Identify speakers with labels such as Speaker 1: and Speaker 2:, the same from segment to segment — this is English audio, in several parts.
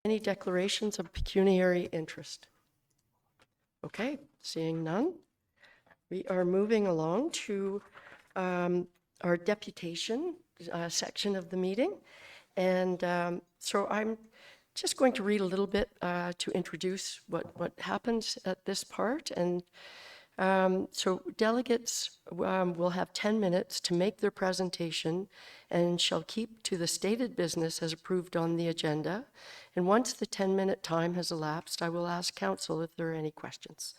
Speaker 1: Any declarations of pecuniary interest? Okay, seeing none. We are moving along to our deputation section of the meeting. And so I'm just going to read a little bit to introduce what happens at this part. And so delegates will have 10 minutes to make their presentation and shall keep to the stated business as approved on the agenda. And once the 10-minute time has elapsed, I will ask council if there are any questions.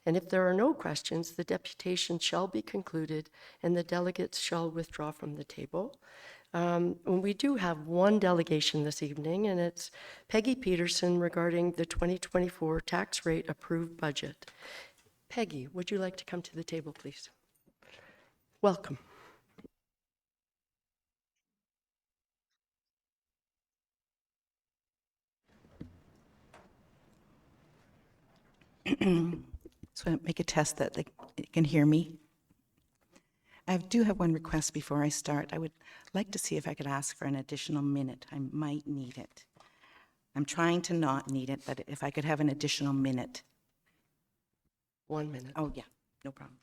Speaker 1: And if there are no questions, the deputation shall be concluded and the delegates shall withdraw from the table. We do have one delegation this evening, and it's Peggy Peterson regarding the 2024 tax rate approved budget. Peggy, would you like to come to the table, please? Welcome.
Speaker 2: So I make a test that they can hear me. I do have one request before I start. I would like to see if I could ask for an additional minute. I might need it. I'm trying to not need it, but if I could have an additional minute.
Speaker 1: 1 minute.
Speaker 2: Oh, yeah, no problem.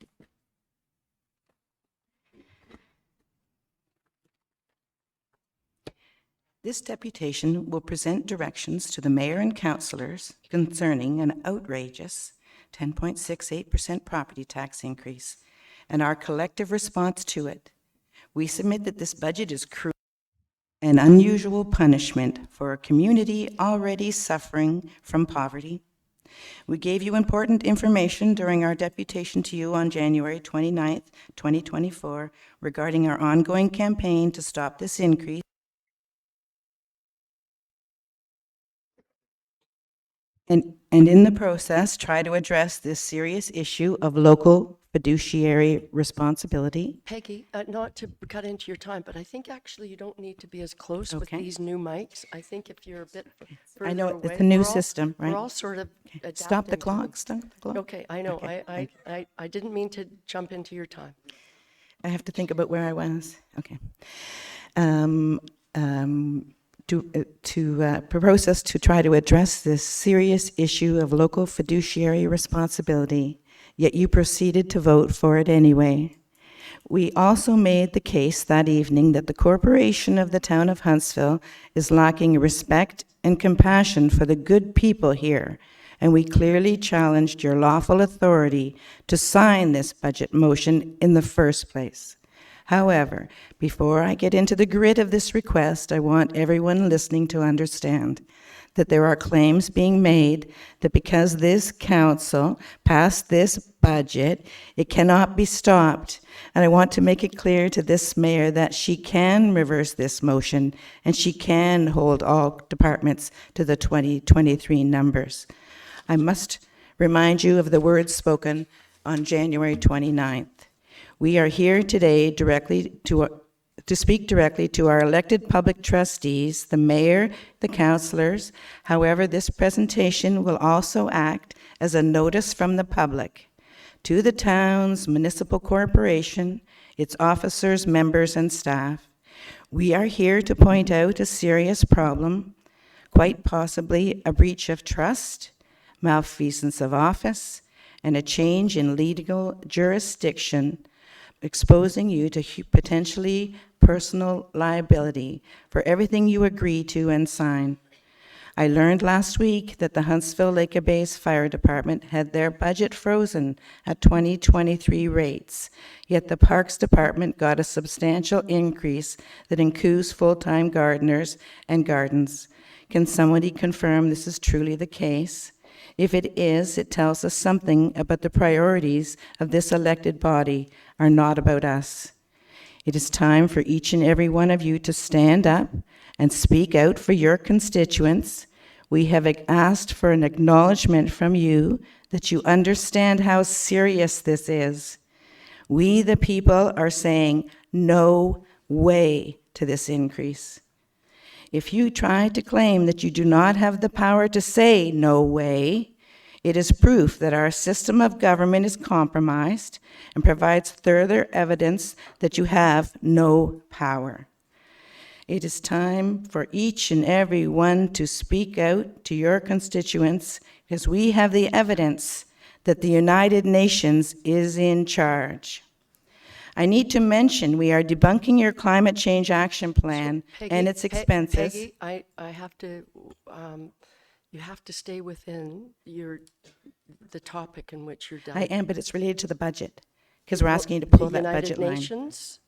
Speaker 2: This deputation will present directions to the mayor and councillors concerning an outrageous 10.68% property tax increase and our collective response to it. We submit that this budget is cruel and unusual punishment for a community already suffering from poverty. We gave you important information during our deputation to you on January 29th, 2024, regarding our ongoing campaign to stop this increase and in the process, try to address this serious issue of local fiduciary responsibility.
Speaker 1: Peggy, not to cut into your time, but I think actually you don't need to be as close with
Speaker 2: Okay.
Speaker 1: these new mics. I think if you're a bit further
Speaker 2: I know
Speaker 1: away,
Speaker 2: it's a new
Speaker 1: we're all-
Speaker 2: system, right?
Speaker 1: We're all sort of
Speaker 2: Stop the
Speaker 1: adapting to
Speaker 2: clock,
Speaker 1: it.
Speaker 2: stop the clock.
Speaker 1: Okay, I know.
Speaker 2: Okay,
Speaker 1: I didn't mean to jump into your time.
Speaker 2: I have to think about where I was. Okay. To propose us to try to address this serious issue of local fiduciary responsibility, yet you proceeded to vote for it anyway. We also made the case that evening that the corporation of the Town of Huntsville is lacking respect and compassion for the good people here, and we clearly challenged your lawful authority to sign this budget motion in the first place. However, before I get into the grit of this request, I want everyone listening to understand that there are claims being made that because this council passed this budget, it cannot be stopped. And I want to make it clear to this mayor that she can reverse this motion and she can hold all departments to the 2023 numbers. I must remind you of the words spoken on January 29th. We are here today to speak directly to our elected public trustees, the mayor, the councillors. However, this presentation will also act as a notice from the public to the town's municipal corporation, its officers, members, and staff. We are here to point out a serious problem, quite possibly a breach of trust, malfeasance of office, and a change in legal jurisdiction, exposing you to potentially personal liability for everything you agree to and sign. I learned last week that the Huntsville Lake Base Fire Department had their budget frozen at 2023 rates, yet the Parks Department got a substantial increase that includes full-time gardeners and gardens. Can somebody confirm this is truly the case? If it is, it tells us something about the priorities of this elected body are not about us. It is time for each and every one of you to stand up and speak out for your constituents. We have asked for an acknowledgement from you that you understand how serious this is. We, the people, are saying no way to this increase. If you try to claim that you do not have the power to say no way, it is proof that our system of government is compromised and provides further evidence that you have no power. It is time for each and every one to speak out to your constituents, because we have the evidence that the United Nations is in charge. I need to mention we are debunking your climate change action plan and its expenses.
Speaker 1: Peggy, I have to, you have to stay within the topic in which you're done.
Speaker 2: I am, but it's related to the budget, because we're asking you to pull that budget line.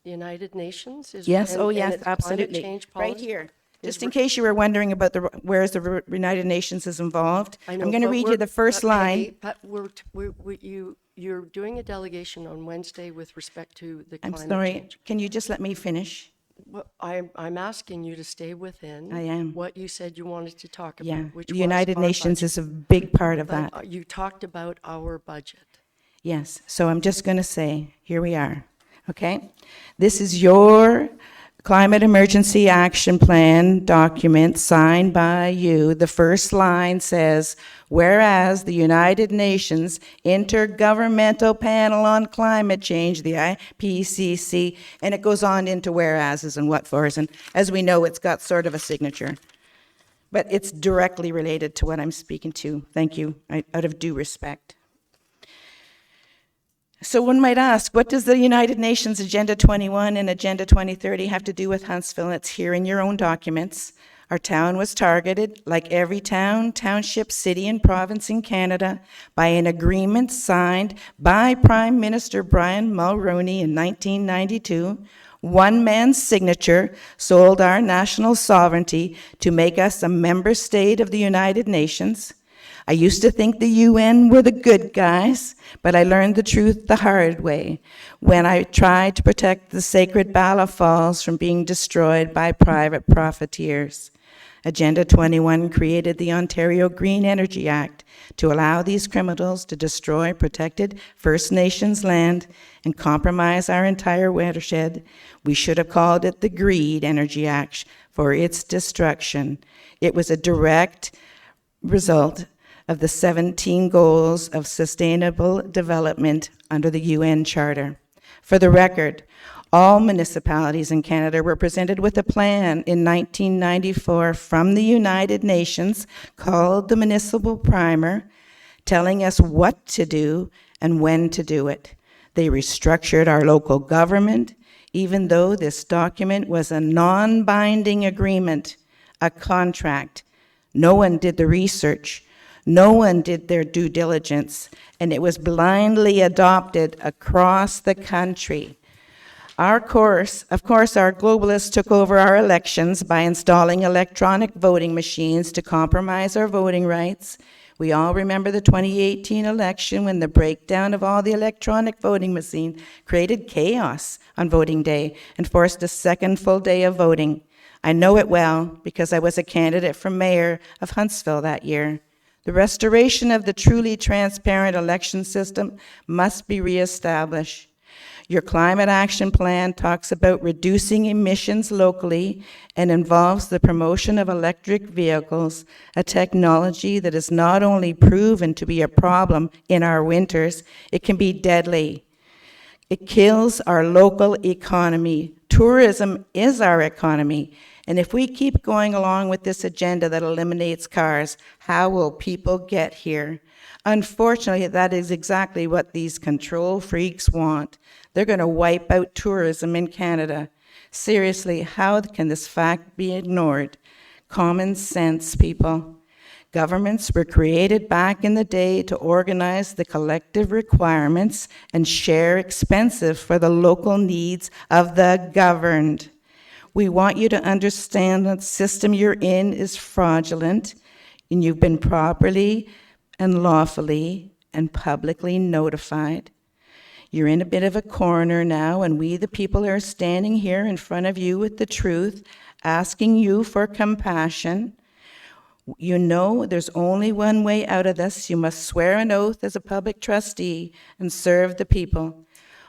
Speaker 1: The United Nations is.
Speaker 2: Yes,
Speaker 1: and-
Speaker 2: oh
Speaker 1: and
Speaker 2: yes,
Speaker 1: its climate
Speaker 2: absolutely.
Speaker 1: change
Speaker 2: Right
Speaker 1: policy
Speaker 2: here.
Speaker 1: is
Speaker 2: Just in case you were wondering about where the United Nations is involved,
Speaker 1: I
Speaker 2: I'm
Speaker 1: know,
Speaker 2: going to
Speaker 1: but
Speaker 2: read you
Speaker 1: we're-
Speaker 2: the first
Speaker 1: but
Speaker 2: line.
Speaker 1: Peggy, but you're doing a delegation on Wednesday with respect to the
Speaker 2: I'm
Speaker 1: climate
Speaker 2: sorry,
Speaker 1: change.
Speaker 2: can you just let me finish?
Speaker 1: Well, I'm asking you to stay within.
Speaker 2: I am.
Speaker 1: What you said you wanted to talk about,
Speaker 2: Yeah,
Speaker 1: which
Speaker 2: the
Speaker 1: was
Speaker 2: United
Speaker 1: our
Speaker 2: Nations
Speaker 1: budget.
Speaker 2: is a big part of
Speaker 1: But
Speaker 2: that.
Speaker 1: you talked about our budget.
Speaker 2: Yes, so I'm just going to say, here we are, okay? This is your Climate Emergency Action Plan document signed by you. The first line says, whereas the United Nations Intergovernmental Panel on Climate Change, the IPCC, and it goes on into whereases and what fors, and as we know, it's got sort of a signature. But it's directly related to what I'm speaking to. Thank you, out of due respect. So one might ask, what does the United Nations Agenda 21 and Agenda 2030 have to do with Huntsville? It's here in your own documents. Our town was targeted, like every town, township, city, and province in Canada, by an agreement signed by Prime Minister Brian Mulroney in 1992. One man's signature sold our national sovereignty to make us a member state of the United Nations. I used to think the UN were the good guys, but I learned the truth the hard way when I tried to protect the sacred Bala Falls from being destroyed by private profiteers. Agenda 21 created the Ontario Green Energy Act to allow these criminals to destroy protected First Nations land and compromise our entire watershed. We should have called it the Greed Energy Act for its destruction. It was a direct result of the 17 goals of sustainable development under the UN Charter. For the record, all municipalities in Canada were presented with a plan in 1994 from the United Nations called the Municipal Primer, telling us what to do and when to do it. They restructured our local government, even though this document was a non-binding agreement, a contract. No one did the research. No one did their due diligence, and it was blindly adopted across the country. Of course, our globalists took over our elections by installing electronic voting machines to compromise our voting rights. We all remember the 2018 election when the breakdown of all the electronic voting machines created chaos on voting day and forced a second full day of voting. I know it well because I was a candidate for mayor of Huntsville that year. The restoration of the truly transparent election system must be reestablished. Your climate action plan talks about reducing emissions locally and involves the promotion of electric vehicles, a technology that is not only proven to be a problem in our winters, it can be deadly. It kills our local economy. Tourism is our economy. And if we keep going along with this agenda that eliminates cars, how will people get here? Unfortunately, that is exactly what these control freaks want. They're going to wipe out tourism in Canada. Seriously, how can this fact be ignored? Common sense, people. Governments were created back in the day to organize the collective requirements and share expenses for the local needs of the governed. We want you to understand that the system you're in is fraudulent, and you've been properly and lawfully and publicly notified. You're in a bit of a corner now, and we, the people, are standing here in front of you with the truth, asking you for compassion. You know there's only one way out of this. You must swear an oath as a public trustee and serve the people.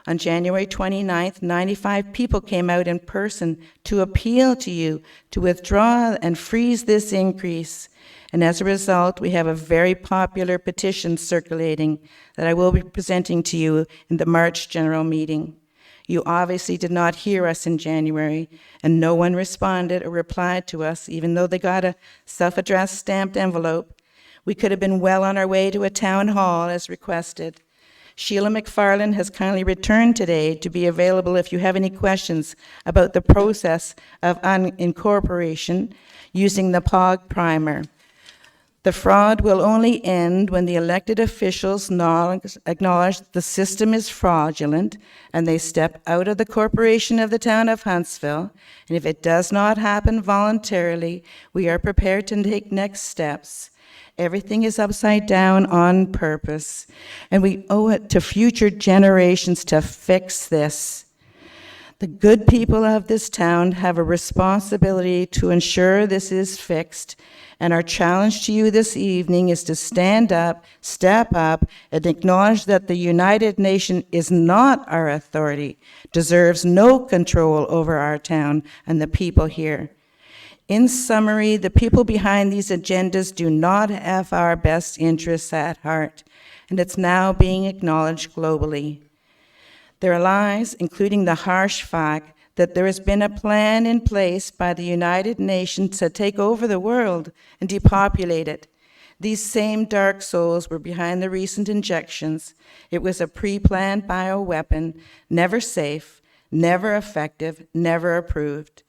Speaker 2: On January 29th, 95 people came out in person to appeal to you to withdraw and freeze this increase. And as a result, we have a very popular petition circulating that I will be presenting to you in the March general meeting. You obviously did not hear us in January, and no one responded or replied to us, even though they got a self-addressed stamped envelope. We could have been well on our way to a town hall as requested. Sheila McFarland has kindly returned today to be available if you have any questions about the process of unincorporation using the POG primer. The fraud will only end when the elected officials acknowledge the system is fraudulent and they step out of the corporation of the Town of Huntsville. And if it does not happen voluntarily, we are prepared to take next steps. Everything is upside down on purpose, and we owe it to future generations to fix this. The good people of this town have a responsibility to ensure this is fixed, and our challenge to you this evening is to stand up, step up, and acknowledge that the United Nations is not our authority, deserves no control over our town and the people here. In summary, the people behind these agendas do not have our best interests at heart, and it's now being acknowledged globally. There are lies, including the harsh fact that there has been a plan in place by the United Nations to take over the world and depopulate it. These same dark souls were behind the recent injections. It was a pre-planned bioweapon, never safe, never effective, never approved.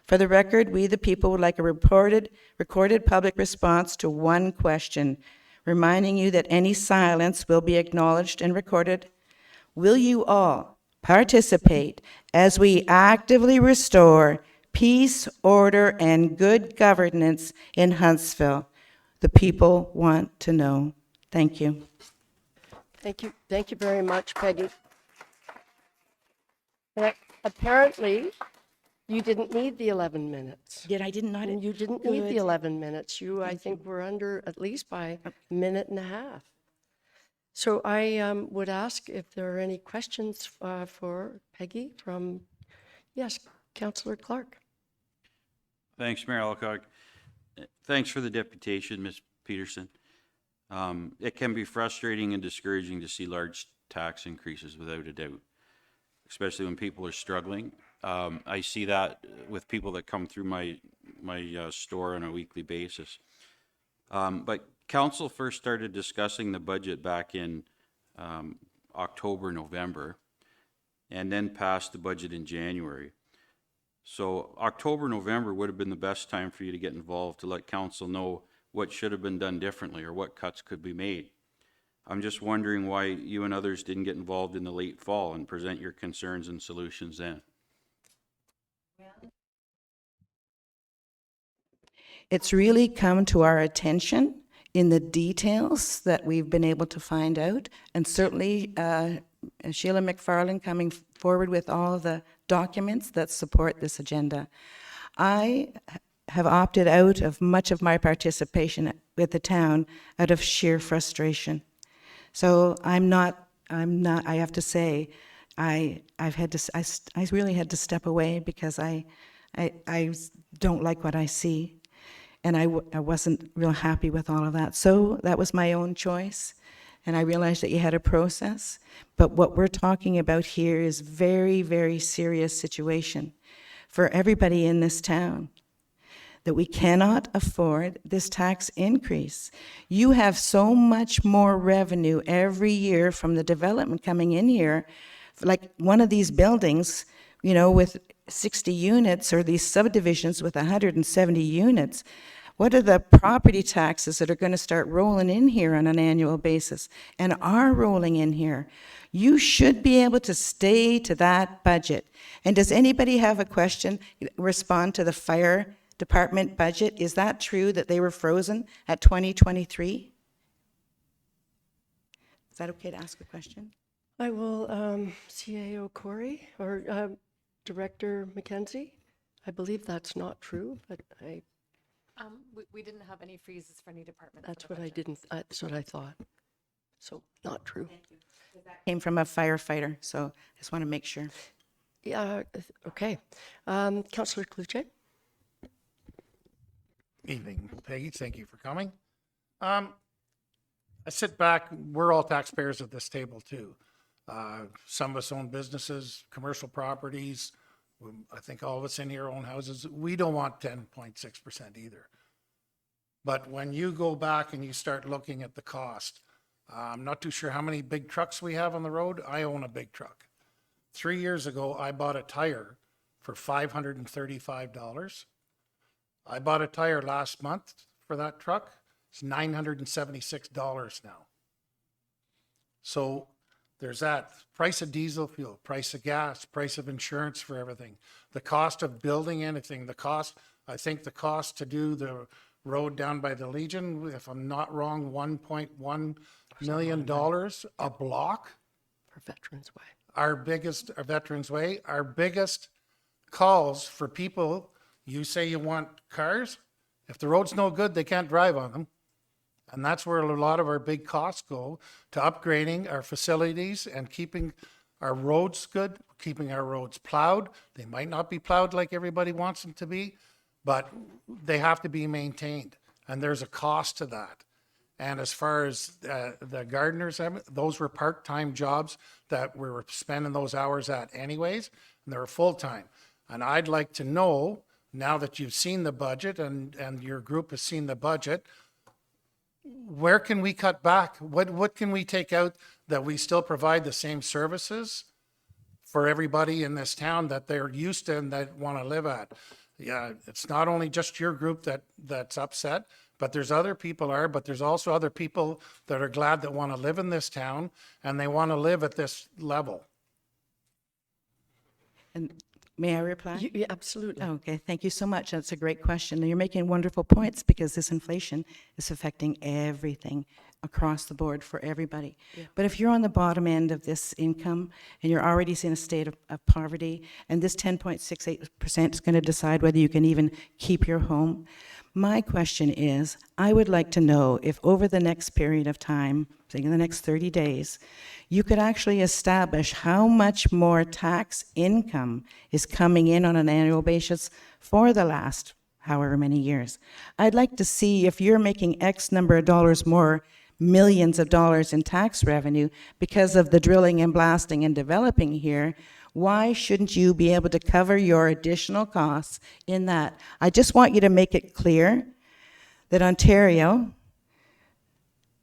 Speaker 2: For the record, we the people would like a recorded public response to one question, reminding you that any silence will be acknowledged and recorded. Will you all participate as we actively restore peace, order, and good governance in Huntsville? The people want to know. Thank you.
Speaker 1: Thank you. Thank you very much, Peggy. Apparently, you didn't need the 11 minutes.
Speaker 2: I did not.
Speaker 1: You didn't need the 11 minutes. I think, were under at least by a minute and a half. So I would ask if there are any questions for Peggy from, yes, Councillor Clark.
Speaker 3: Thanks, Mayor Alcock. Thanks for the deputation, Ms. Peterson. It can be frustrating and discouraging to see large tax increases without a doubt, especially when people are struggling. I see that with people that come through my store on a weekly basis. But council first started discussing the budget back in October, November, and then passed the budget in January. So October, November would have been the best time for you to get involved to let council know what should have been done differently or what cuts could be made. I'm just wondering why you and others didn't get involved in the late fall and present your concerns and solutions then.
Speaker 2: It's really come to our attention in the details that we've been able to find out, and certainly Sheila McFarland coming forward with all of the documents that support this agenda. I have opted out of much of my participation with the town out of sheer frustration. So I have to say, I really had to step away because I don't like what I see. And I wasn't real happy with all of that. So that was my own choice. And I realized that you had a process. But what we're talking about here is very, very serious situation for everybody in this town, that we cannot afford this tax increase. You have so much more revenue every year from the development coming in here. Like one of these buildings, with 60 units, or these subdivisions with 170 units. What are the property taxes that are going to start rolling in here on an annual basis and are rolling in here? You should be able to stay to that budget. And does anybody have a question? Respond to the fire department budget. Is that true that they were frozen at 2023? Is that okay to ask a question?
Speaker 1: I will, CAO Corey or Director Mackenzie. I believe that's not true, but
Speaker 4: we didn't have any freezes for any department.
Speaker 1: that's what that's what I thought. So not true.
Speaker 2: Came from a firefighter, so I just want to make sure.
Speaker 1: Yeah, okay. Councillor Cluche?
Speaker 5: Evening, Peggy. Thank you for coming. I sit back, we're all taxpayers at this table too. Some of us own businesses, commercial properties. I think all of us in here own houses. We don't want 10.6% either. But when you go back and you start looking at the cost, I'm not too sure how many big trucks we have on the road. I own a big truck. 3 years ago, I bought a tire for $535. I bought a tire last month for that truck. It's $976 now. So there's that. Price of diesel fuel, price of gas, price of insurance for everything. The cost of building anything, I think the cost to do the road down by the Legion, if I'm not wrong, $1.1 million a block.
Speaker 1: For Veterans Way.
Speaker 5: Our Veterans Way, our biggest calls for people, you say you want cars, if the road's no good, they can't drive on them. And that's where a lot of our big costs go, to upgrading our facilities and keeping our roads good, keeping our roads plowed. They might not be plowed like everybody wants them to be, but they have to be maintained. And there's a cost to that. And as far as the gardeners, those were part-time jobs that we were spending those hours at anyways, and they were full-time. And I'd like to know, now that you've seen the budget and your group has seen the budget, where can we cut back? What can we take out that we still provide the same services for everybody in this town that they're used to and that want to live at? Yeah, it's not only just your group that's upset, but there's other people but there's also other people that are glad that want to live in this town and they want to live at this level.
Speaker 2: And may I reply?
Speaker 1: Yeah, absolutely.
Speaker 2: Okay, thank you so much. That's a great question. And you're making wonderful points because this inflation is affecting everything across the board for everybody.
Speaker 1: Yeah.
Speaker 2: But if you're on the bottom end of this income and you're already in a state of poverty, and this 10.68% is going to decide whether you can even keep your home, my question is, I would like to know if over the next period of time, say in the next 30 days, you could actually establish how much more tax income is coming in on an annual basis for the last however many years. I'd like to see if you're making X number of dollars more, millions of dollars in tax revenue because of the drilling and blasting and developing here, why shouldn't you be able to cover your additional costs in that? I just want you to make it clear that Ontario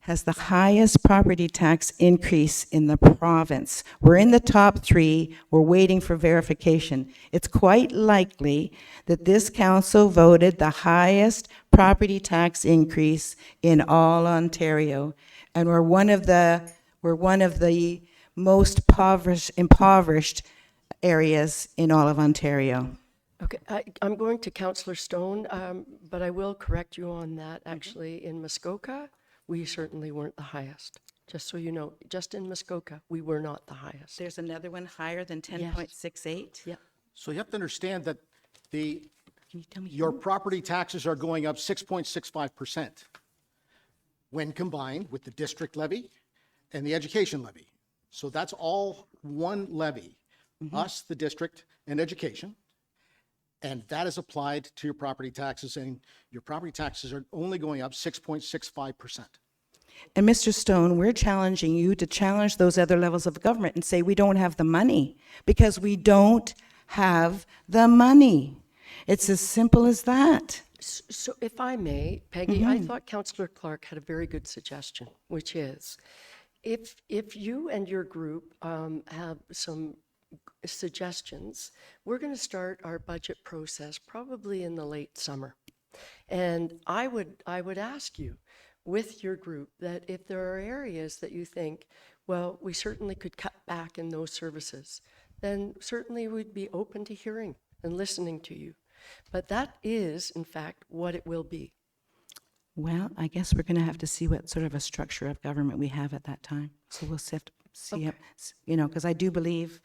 Speaker 2: has the highest property tax increase in the province. We're in the top 3. We're waiting for verification. It's quite likely that this council voted the highest property tax increase in all Ontario, and we're one of the most impoverished areas in all of Ontario.
Speaker 1: Okay, I'm going to Councillor Stone, but I will correct you on that. Actually, in Muskoka, we certainly weren't the highest. Just so you know, just in Muskoka, we were not the highest.
Speaker 2: There's another one higher than 10.68?
Speaker 1: Yeah.
Speaker 6: So you have to understand that
Speaker 2: Can you tell me?
Speaker 6: your property taxes are going up 6.65% when combined with the district levy and the education levy. So that's all one levy, us, the district, and education. And that is applied to your property taxes, and your property taxes are only going up 6.65%.
Speaker 2: And Mr. Stone, we're challenging you to challenge those other levels of government and say we don't have the money because we don't have the money. It's as simple as that.
Speaker 1: So if I may, Peggy, I thought Councillor Clark had a very good suggestion, which is if you and your group have some suggestions, we're going to start our budget process probably in the late summer. And I would ask you with your group that if there are areas that you think, well, we certainly could cut back in those services, then certainly we'd be open to hearing and listening to you. But that is, in fact, what it will be.
Speaker 2: Well, I guess we're going to have to see what sort of a structure of government we have at that time. So we'll have to see, because I do believe,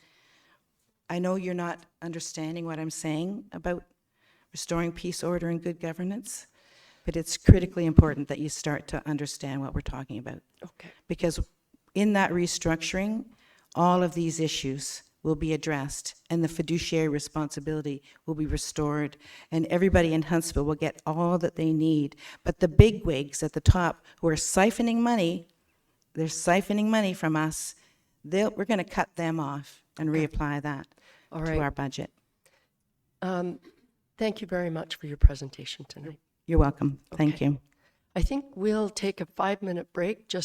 Speaker 2: I know you're not understanding what I'm saying about restoring peace, order, and good governance, but it's critically important that you start to understand what we're talking about.
Speaker 1: Okay.
Speaker 2: Because in that restructuring, all of these issues will be addressed and the fiduciary responsibility will be restored and everybody in Huntsville will get all that they need. But the bigwigs at the top who are siphoning money, they're siphoning money from us, we're going to cut them off and reapply that
Speaker 1: All
Speaker 2: to
Speaker 1: right.
Speaker 2: our budget.
Speaker 1: Thank you very much for your presentation tonight.
Speaker 2: You're welcome. Thank
Speaker 1: Okay.
Speaker 2: you.
Speaker 1: I think we'll take a 5-minute break just